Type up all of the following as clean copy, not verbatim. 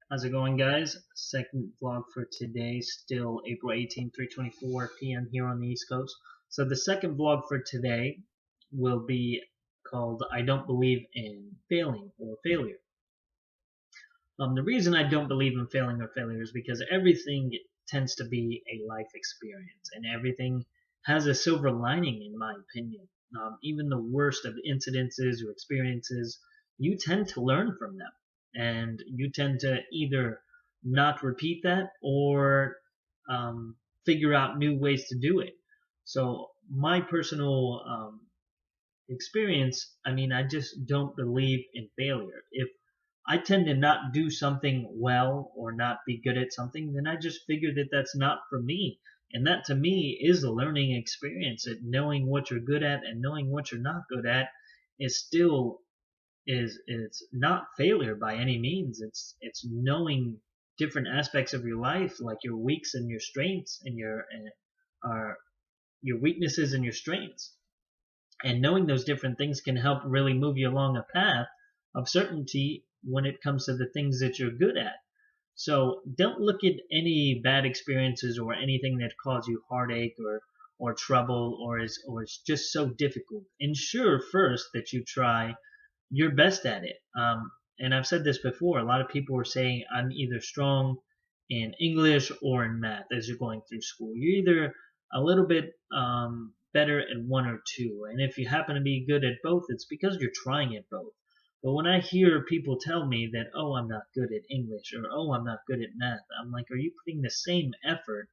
How's it going, guys? Second vlog for today, still April 18th, 3:24 p.m. here on the East Coast. So the second vlog for today will be called I Don't Believe in Failing or Failure. The reason I don't believe in failing or failure is because everything tends to be a life experience, and everything has a silver lining, in my opinion. Even the worst of incidences or experiences, you tend to learn from them, and you tend to either not repeat that or figure out new ways to do it. So my personal experience, I just don't believe in failure. If I tend to not do something well or not be good at something, then I just figure that that's not for me. And that to me is a learning experience. At knowing what you're good at and knowing what you're not good at is still it's not failure by any means. It's knowing different aspects of your life, like your weaks and your strengths, and your weaknesses and your strengths. And knowing those different things can help really move you along a path of certainty when it comes to the things that you're good at. So don't look at any bad experiences or anything that caused you heartache or trouble or is just so difficult. Ensure first that you try your best at it. And I've said this before. A lot of people are saying I'm either strong in English or in math as you're going through school. You're either a little bit better at one or two, and if you happen to be good at both, it's because you're trying at both. But when I hear people tell me that, oh, I'm not good at English, or oh, I'm not good at math, I'm like, are you putting the same effort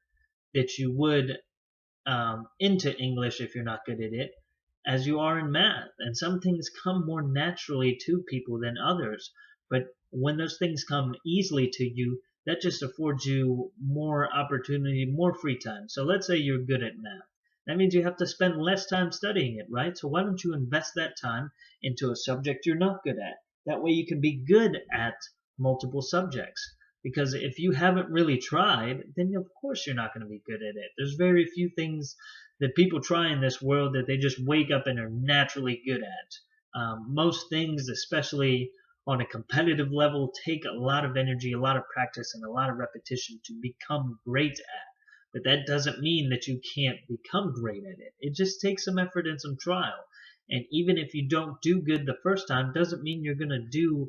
that you would into English if you're not good at it as you are in math? And some things come more naturally to people than others. But when those things come easily to you, that just affords you more opportunity, more free time. So let's say you're good at math. That means you have to spend less time studying it, right? So why don't you invest that time into a subject you're not good at? That way you can be good at multiple subjects. Because if you haven't really tried, then of course you're not going to be good at it. There's very few things that people try in this world that they just wake up and are naturally good at. Most things, especially on a competitive level, take a lot of energy, a lot of practice, and a lot of repetition to become great at. But that doesn't mean that you can't become great at it. It just takes some effort and some trial. And even if you don't do good the first time, doesn't mean you're going to do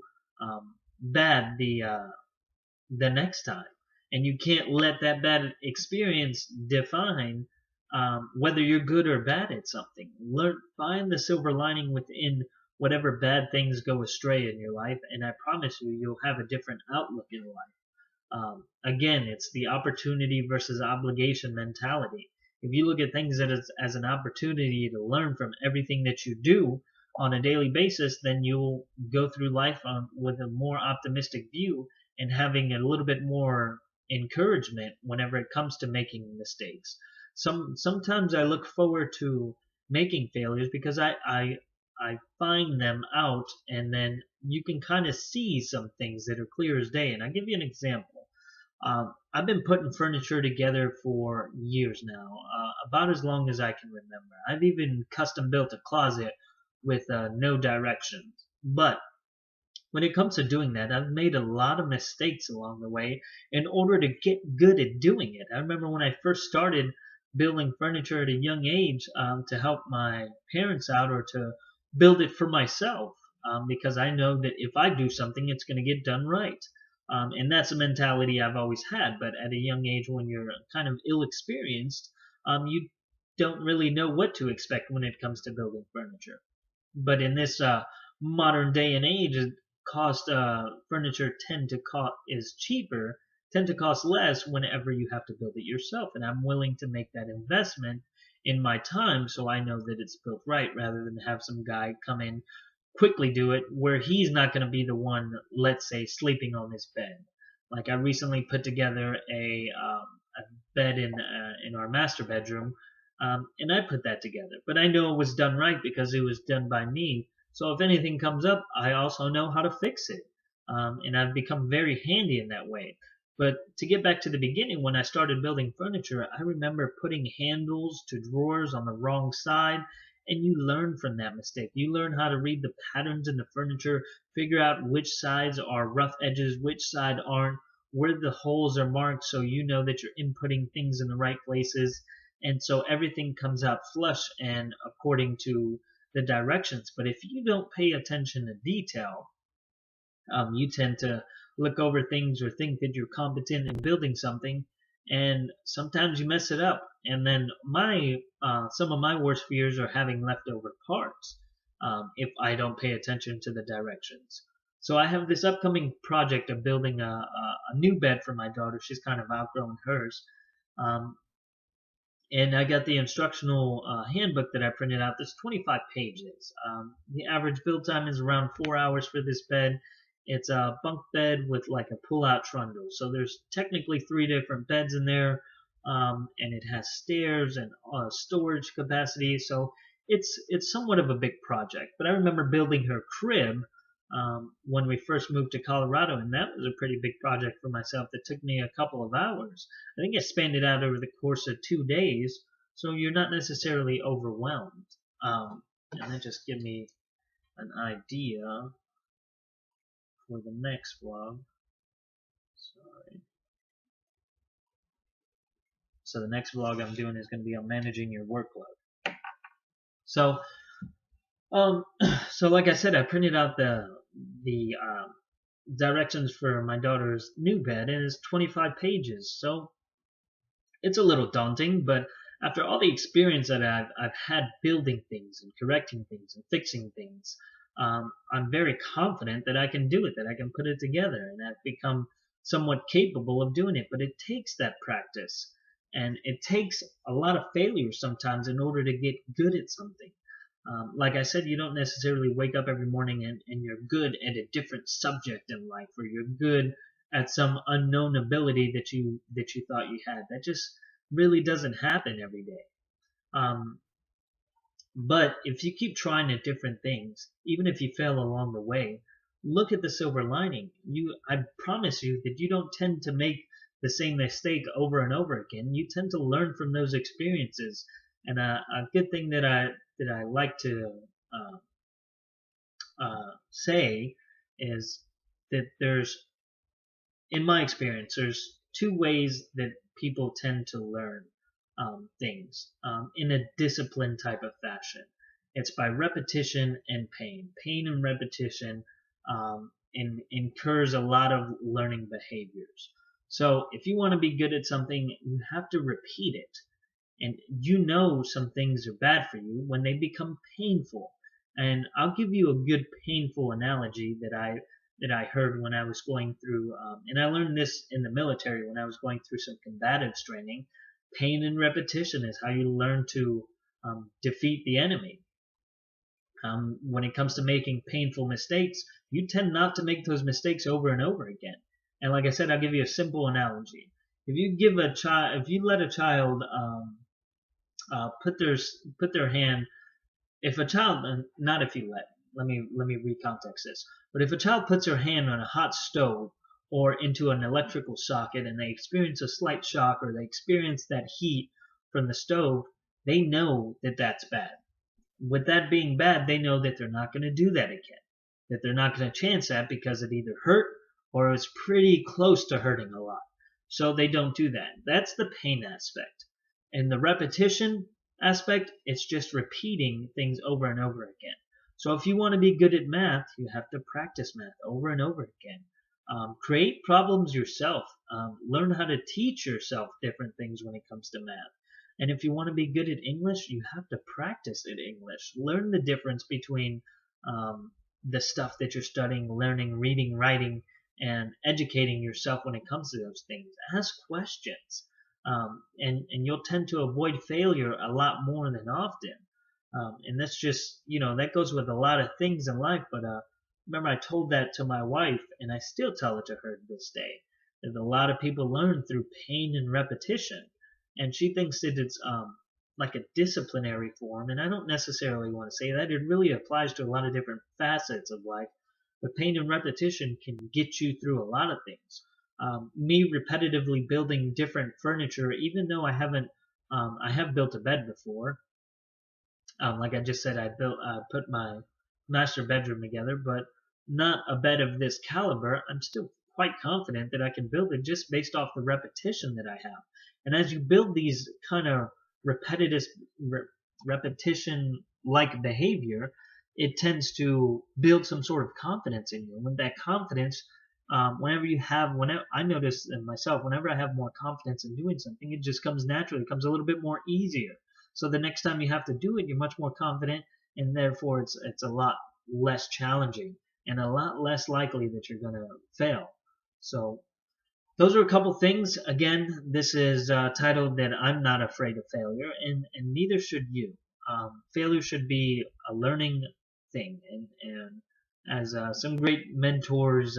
bad the next time. And you can't let that bad experience define whether you're good or bad at something. Find the silver lining within whatever bad things go astray in your life, and I promise you, you'll have a different outlook in life. Again, it's the opportunity versus obligation mentality. If you look at things as an opportunity to learn from everything that you do on a daily basis, then you'll go through life with a more optimistic view and having a little bit more encouragement whenever it comes to making mistakes. Sometimes I look forward to making failures because I find them out, and then you can kind of see some things that are clear as day. And I'll give you an example. I've been putting furniture together for years now, about as long as I can remember. I've even custom built a closet with no directions. But when it comes to doing that, I've made a lot of mistakes along the way in order to get good at doing it. I remember when I first started building furniture at a young age to help my parents out or to build it for myself, because I know that if I do something, it's going to get done right. And that's a mentality I've always had. But at a young age, when you're kind of ill-experienced, you don't really know what to expect when it comes to building furniture. But in this modern day and age, furniture tend to cost less whenever you have to build it yourself. And I'm willing to make that investment in my time so I know that it's built right, rather than have some guy come in, quickly do it, where he's not going to be the one, let's say, sleeping on his bed. Like I recently put together a bed in our master bedroom, and I put that together. But I know it was done right because it was done by me. So if anything comes up, I also know how to fix it. And I've become very handy in that way. But to get back to the beginning, when I started building furniture, I remember putting handles to drawers on the wrong side and you learn from that mistake. You learn how to read the patterns in the furniture, figure out which sides are rough edges, which side aren't, where the holes are marked, so you know that you're inputting things in the right places, and so everything comes out flush and according to the directions. But if you don't pay attention to detail, you tend to look over things or think that you're competent in building something, and sometimes you mess it up. And then some of my worst fears are having leftover parts if I don't pay attention to the directions. So I have this upcoming project of building a new bed for my daughter. She's kind of outgrown hers. Um, and I got the instructional handbook that I printed out. There's 25 pages. The average build time is around 4 hours for this bed. It's a bunk bed with like a pull-out trundle. So there's technically 3 different beds in there, and it has stairs and storage capacity. So it's somewhat of a big project. But I remember building her crib when we first moved to Colorado, and that was a pretty big project for myself that took me a couple of hours. I think I spanned it out over the course of 2 days, so you're not necessarily overwhelmed. And that just gives me an idea for the next vlog. Sorry. So the next vlog I'm doing is going to be on managing your workload. So, so like I said, I printed out the directions for my daughter's new bed, and it's 25 pages. So it's a little daunting, but after all the experience that I've had building things and correcting things and fixing things, I'm very confident that I can do it, that I can put it together, and I've become somewhat capable of doing it. But it takes that practice, and it takes a lot of failure sometimes in order to get good at something. Like I said, you don't necessarily wake up every morning and you're good at a different subject in life, or you're good at some unknown ability that you thought you had. That just really doesn't happen every day. But if you keep trying at different things, even if you fail along the way, look at the silver lining. I promise you that you don't tend to make the same mistake over and over again. You tend to learn from those experiences. And a good thing that I like to say is that in my experience, there's 2 ways that people tend to learn things in a disciplined type of fashion. It's by repetition and pain. Pain and repetition incurs a lot of learning behaviors. So if you want to be good at something, you have to repeat it. And you know some things are bad for you when they become painful. And I'll give you a good painful analogy that I heard when I was going through, and I learned this in the military when I was going through some combatives training. Pain and repetition is how you learn to defeat the enemy. When it comes to making painful mistakes, you tend not to make those mistakes over and over again. And like I said, I'll give you a simple analogy. If you let a child put their hand, if a child, not if you let me recontext this, but if a child puts their hand on a hot stove or into an electrical socket and they experience a slight shock, or they experience that heat from the stove, they know that that's bad. With that being bad, they know that they're not going to do that again, that they're not going to chance that because it either hurt or it's pretty close to hurting a lot. So they don't do that. That's the pain aspect. And the repetition aspect, it's just repeating things over and over again. So if you want to be good at math, you have to practice math over and over again. Create problems yourself. Learn how to teach yourself different things when it comes to math. And if you want to be good at English, you have to practice at English. Learn the difference between the stuff that you're studying, learning, reading, writing, and educating yourself when it comes to those things. Ask questions. And you'll tend to avoid failure a lot more than often. And that's just, that goes with a lot of things in life. But remember, I told that to my wife, and I still tell it to her to this day, that a lot of people learn through pain and repetition. And she thinks that it's like a disciplinary form, and I don't necessarily want to say that. It really applies to a lot of different facets of life. But pain and repetition can get you through a lot of things. Me repetitively building different furniture, even though I have built a bed before, Like I just said, put my master bedroom together, but not a bed of this caliber. I'm still quite confident that I can build it just based off the repetition that I have. And as you build these kind of repetitive, repetition-like behavior, it tends to build some sort of confidence in you. And with that confidence, whenever I notice in myself, whenever I have more confidence in doing something, it just comes naturally. It comes a little bit more easier. So the next time you have to do it, you're much more confident, and therefore it's a lot less challenging and a lot less likely that you're going to fail. So those are a couple things. Again, this is titled that I'm not afraid of failure, and neither should you. Failure should be a learning thing, and as some great mentors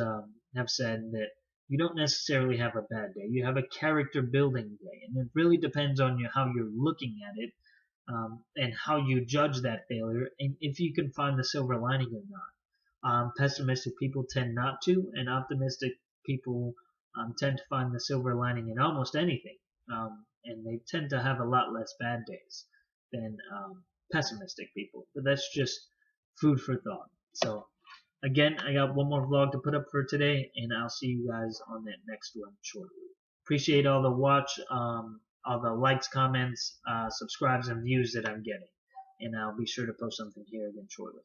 have said, that you don't necessarily have a bad day. You have a character building day, and it really depends on how you're looking at it, and how you judge that failure, and if you can find the silver lining or not. Pessimistic people tend not to, and optimistic people tend to find the silver lining in almost anything, and they tend to have a lot less bad days than pessimistic people. But that's just food for thought. So again, I got one more vlog to put up for today, and I'll see you guys on that next one shortly. Appreciate all the all the likes, comments, subscribes, and views that I'm getting, and I'll be sure to post something here again shortly.